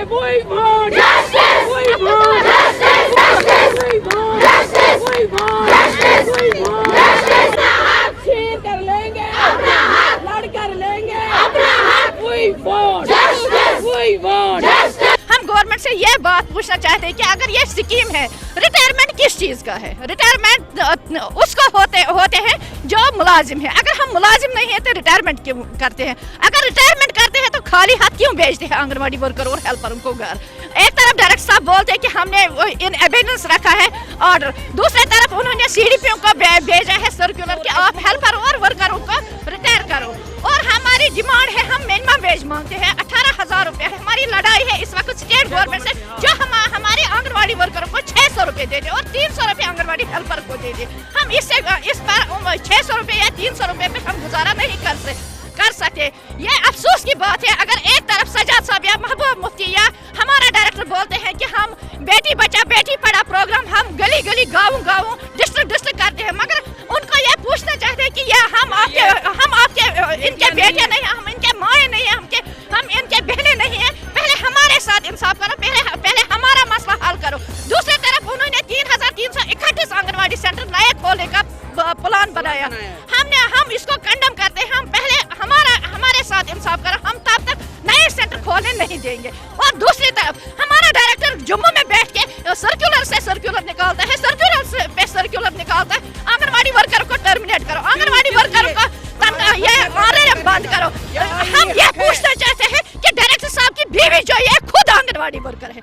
We want justice. We want justice. We want justice. We want justice. We want justice. अपना हक छीन कर लेंगे, अपना हक लड़ कर लेंगे, अपना हक. We want justice. We want justice. हम गवर्नमेंट से ये बात पूछना चाहते हैं कि अगर ये स्कीम है, रिटायरमेंट किस चीज़ का है? रिटायरमेंट उसको होते हैं जो मुलाजिम है. अगर हम मुलाजिम नहीं है तो रिटायरमेंट क्यों करते हैं? अगर रिटायरमेंट करते हैं तो खाली हाथ क्यों भेजते हैं आंगनवाड़ी वर्कर और हेल्पर को घर? एक तरफ डायरेक्टर साहब बोलते हैं कि हमने इन एविडेंस रखा है ऑर्डर, दूसरी तरफ उन्होंने सीडीपीओ को भेजा है सर्कुलर कि आप हेल्पर और वर्करों को रिटायर करो. और हमारी डिमांड है, हम मिनिमम वेज मांगते हैं 18,000 रुपये. हमारी लड़ाई है इस वक्त स्टेट गवर्नमेंट से जो हमारे आंगनवाड़ी वर्करों को 600 रुपये दे दे और 300 रुपये आंगनवाड़ी हेल्पर को दे दे. हम इस पर 600 रुपये या 300 रुपये पे हम गुजारा नहीं कर सकते. ये अफसोस की बात है. अगर एक तरफ सजाद साहब या महबूब मुफ्ती या हमारा डायरेक्टर बोलते हैं कि हम बेटी बचा बेटी पढ़ा प्रोग्राम हम गली गली गाँव डिस्ट्रिक्ट करते हैं, मगर उनको ये पूछना चाहते हैं कि ये हम आपके इनके बेटे नहीं हैं, हम इनके माएँ नहीं हैं, हम इनके बहनें नहीं हैं. पहले हमारे साथ इंसाफ करो, पहले हमारा मसला हल करो. दूसरी तरफ उन्होंने 3,331 आंगनवाड़ी सेंटर नए खोलने का प्लान बनाया. हम इसको कंडम करते हैं. हम पहले हमारे साथ इंसाफ करो, हम तब तक नए सेंटर खोलने नहीं देंगे. और दूसरी तरफ हमारा डायरेक्टर जम्मू में बैठ के सर्कुलर निकालता है, सर्कुलर निकालता है. आंगनवाड़ी वर्कर को टर्मिनेट करो, आंगनवाड़ी वर्कर को ये आरएएफ बंद करो. हम ये पूछना चाहते हैं कि डायरेक्टर साहब की बीवी जो है खुद आंगनवाड़ी वर्कर है.